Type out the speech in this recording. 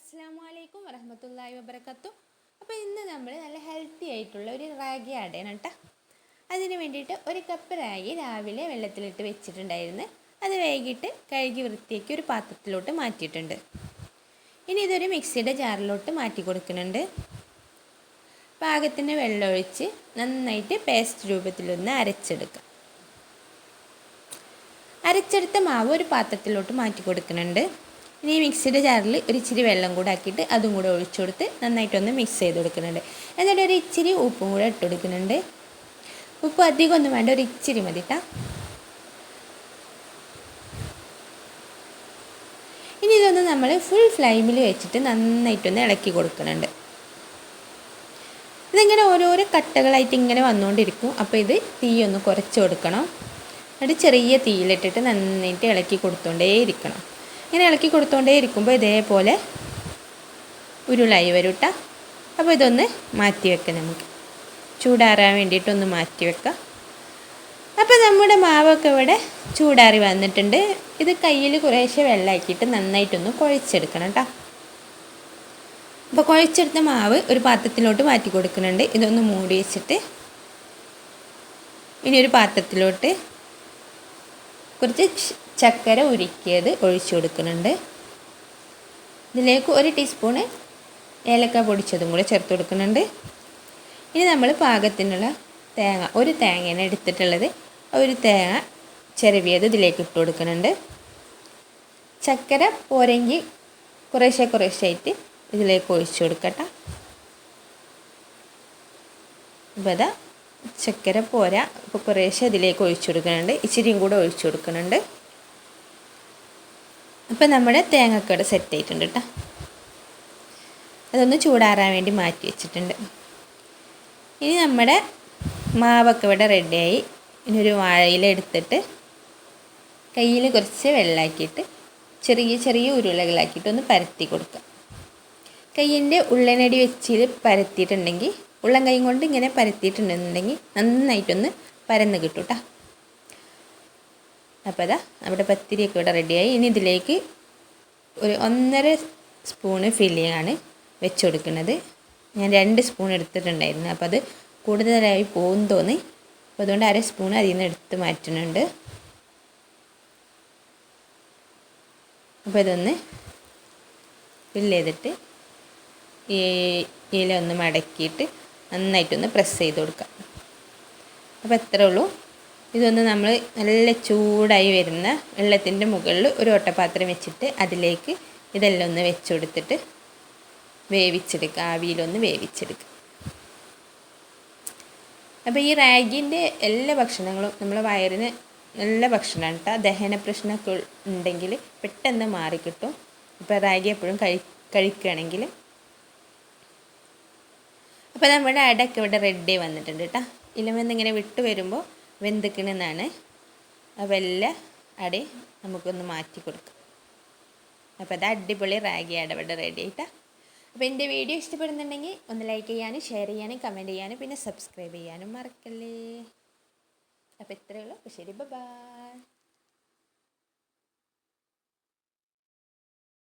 അസ്സലാമു അലൈക്കും വറഹ്മത്തുള്ളാഹി വബറകാതുഹു. അപ്പോൾ ഇന്ന് നമ്മൾ നല്ല ഹെൽത്തി ആയിട്ടുള്ള ഒരു റാഗി ആടയാണ് കേട്ടോ. അതിന് വേണ്ടിയിട്ട് ഒരു കപ്പ് റാഗി രാവിലെ വെള്ളത്തിലിട്ട് വെച്ചിട്ടുണ്ടായിരുന്നു. അത് വൈകിട്ട് കഴുകി വൃത്തിയാക്കി ഒരു പാത്രത്തിലോട്ട് മാറ്റിയിട്ടുണ്ട്. ഇനി ഇതൊരു മിക്സിയുടെ ജാറിലോട്ട് മാറ്റി കൊടുക്കുന്നുണ്ട്. പാകത്തിന് വെള്ളമൊഴിച്ച് നന്നായിട്ട് പേസ്റ്റ് രൂപത്തിലൊന്ന് അരച്ചെടുക്കാം. അരച്ചെടുത്ത മാവ് ഒരു പാത്രത്തിലോട്ട് മാറ്റി കൊടുക്കുന്നുണ്ട്. ഇനി മിക്സിയുടെ ജാറിൽ ഒരു ഇച്ചിരി വെള്ളം കൂടെ ആക്കിയിട്ട് അതും കൂടെ ഒഴിച്ചു കൊടുത്ത് നന്നായിട്ടൊന്ന് മിക്സ് ചെയ്ത് കൊടുക്കുന്നുണ്ട്. എന്നിട്ട് ഒരു ഇച്ചിരി ഉപ്പും കൂടെ ഇട്ട് കൊടുക്കുന്നുണ്ട്. ഉപ്പ് അധികം ഒന്നും വേണ്ട, ഒരു ഇച്ചിരി മതി കേട്ടോ. ഇനി ഇതൊന്ന് നമ്മൾ ഫുൾ ഫ്ലെയിമിൽ വെച്ചിട്ട് നന്നായിട്ടൊന്ന് ഇളക്കി കൊടുക്കുന്നുണ്ട്. ഇതിങ്ങനെ ഓരോരോ കട്ടകളായിട്ട് ഇങ്ങനെ വന്നുകൊണ്ടിരിക്കും. അപ്പോൾ ഇത് തീ ഒന്ന് കുറച്ച് കൊടുക്കണം. എന്നിട്ട് ചെറിയ തീയിലിട്ടിട്ട് നന്നായിട്ട് ഇളക്കി കൊടുത്തുകൊണ്ടേയിരിക്കണം. ഇങ്ങനെ ഇളക്കി കൊടുത്തുകൊണ്ടേ ഇരിക്കുമ്പോൾ ഇതേപോലെ ഉരുളായി വരും കേട്ടോ. അപ്പോൾ ഇതൊന്ന് മാറ്റി വെക്കാം, നമുക്ക് ചൂടാറാൻ വേണ്ടിയിട്ടൊന്ന് മാറ്റി വെക്കാം. അപ്പോൾ നമ്മുടെ മാവൊക്കെ ഇവിടെ ചൂടാറി വന്നിട്ടുണ്ട്. ഇത് കയ്യിൽ കുറേശ്ശെ വെള്ളമാക്കിയിട്ട് നന്നായിട്ടൊന്ന് കുഴച്ചെടുക്കണം കേട്ടോ. അപ്പോൾ കുഴച്ചെടുത്ത മാവ് ഒരു പാത്രത്തിലോട്ട് മാറ്റി കൊടുക്കുന്നുണ്ട്. ഇതൊന്ന് മൂടി വെച്ചിട്ട് ഇനി ഒരു പാത്രത്തിലോട്ട് കുറച്ച് ചക്കര ഉരുക്കിയത് ഒഴിച്ചു കൊടുക്കുന്നുണ്ട്. ഇതിലേക്ക് 1 ടീസ്പൂണ് ഏലക്ക പൊടിച്ചതും കൂടെ ചേർത്ത് കൊടുക്കുന്നുണ്ട്. ഇനി നമ്മൾ പാകത്തിനുള്ള തേങ്ങ, ഒരു തേങ്ങയാണ് എടുത്തിട്ടുള്ളത്, ഒരു തേങ്ങ ചിരവിയത് ഇതിലേക്ക് ഇട്ട് കൊടുക്കുന്നുണ്ട്. ചക്കര പോരെങ്കിൽ കുറേശ്ശായിട്ട് ഇതിലേക്ക് ഒഴിച്ചു കൊടുക്കട്ടെ. അപ്പോൾ അതാ ചക്കര പോരാ, അപ്പോൾ കുറേശ്ശെ ഇതിലേക്ക് ഒഴിച്ചു കൊടുക്കുന്നുണ്ട്. ഇച്ചിരിയും കൂടെ ഒഴിച്ചു കൊടുക്കുന്നുണ്ട്. അപ്പോൾ നമ്മുടെ തേങ്ങക്കട സെറ്റ് ആയിട്ടുണ്ട് കേട്ടോ. അതൊന്ന് ചൂടാറാൻ വേണ്ടി മാറ്റി വെച്ചിട്ടുണ്ട്. ഇനി നമ്മുടെ മാവൊക്കെ ഇവിടെ റെഡിയായി. ഇനി ഒരു വാഴയില എടുത്തിട്ട് കയ്യിൽ കുറച്ച് വെള്ളമാക്കിയിട്ട് ചെറിയ ചെറിയ ഉരുളകളാക്കിയിട്ട് ഒന്ന് പരത്തി കൊടുക്കുക. കയ്യിൻ്റെ ഉള്ളനടി വെച്ച് പരത്തിയിട്ടുണ്ടെങ്കിൽ, ഉള്ളം കൈ കൊണ്ട് ഇങ്ങനെ പരത്തിയിട്ടുണ്ടെന്നുണ്ടെങ്കിൽ നന്നായിട്ടൊന്ന് പരന്ന് കിട്ടും കേട്ടോ. അപ്പോൾ അതാ നമ്മുടെ പത്തിരിയൊക്കെ ഇവിടെ റെഡിയായി. ഇനി ഇതിലേക്ക് ഒരു 1.5 സ്പൂണ് ഫില്ലിങ്ങാണ് വെച്ച് കൊടുക്കുന്നത്. ഞാൻ 2 സ്പൂൺ എടുത്തിട്ടുണ്ടായിരുന്നു, അപ്പോൾ അത് കൂടുതലായി പോകുമെന്ന് തോന്നി. അപ്പോൾ അതുകൊണ്ട് 1/2 സ്പൂൺ അതിൽ നിന്ന് എടുത്ത് മാറ്റുന്നുണ്ട്. അപ്പോൾ ഇതൊന്ന് ഫില്ല് ചെയ്തിട്ട് ഈ ഇല ഒന്ന് മടക്കിയിട്ട് നന്നായിട്ടൊന്ന് പ്രസ് ചെയ്ത് കൊടുക്കാം. അപ്പോൾ എത്രയേ ഉള്ളൂ. ഇതൊന്ന് നമ്മൾ നല്ല ചൂടായി വരുന്ന വെള്ളത്തിൻ്റെ മുകളിൽ ഒരു ഓട്ടപാത്രം വെച്ചിട്ട് അതിലേക്ക് ഇതെല്ലാം ഒന്ന് വെച്ച് കൊടുത്തിട്ട് വേവിച്ചെടുക്കുക, ആവിയിലൊന്ന് വേവിച്ചെടുക്കുക. അപ്പോൾ ഈ റാഗിൻ്റെ എല്ലാ ഭക്ഷണങ്ങളും നമ്മളെ വയറിന് നല്ല ഭക്ഷണമാണ് കേട്ടോ. ദഹന പ്രശ്നമൊക്കെ ഉണ്ടെങ്കിൽ പെട്ടെന്ന് മാറിക്കിട്ടും. ഇപ്പോൾ റാഗി എപ്പോഴും കഴിക്കുകയാണെങ്കിൽ. അപ്പോൾ നമ്മുടെ അടയൊക്കെ ഇവിടെ റെഡി വന്നിട്ടുണ്ട് കേട്ടോ. ഇലമെന്നിങ്ങനെ വിട്ട് വരുമ്പോൾ വെന്തിക്കണമെന്നാണ്. അപ്പോൾ എല്ലാ അടയും നമുക്കൊന്ന് മാറ്റി കൊടുക്കാം. അപ്പോൾ അത് അടിപൊളി റാഗി അട ഇവിടെ റെഡി ആയിട്ടാ. അപ്പോൾ എൻ്റെ വീഡിയോ ഇഷ്ടപ്പെടുന്നുണ്ടെങ്കിൽ ഒന്ന് ലൈക്ക് ചെയ്യാനും ഷെയർ ചെയ്യാനും കമൻറ്റ് ചെയ്യാനും പിന്നെ സബ്സ്ക്രൈബ് ചെയ്യാനും മറക്കല്ലേ. അപ്പോൾ ഇത്രയേ ഉള്ളൂ. അപ്പോൾ ശരി, ബൈ.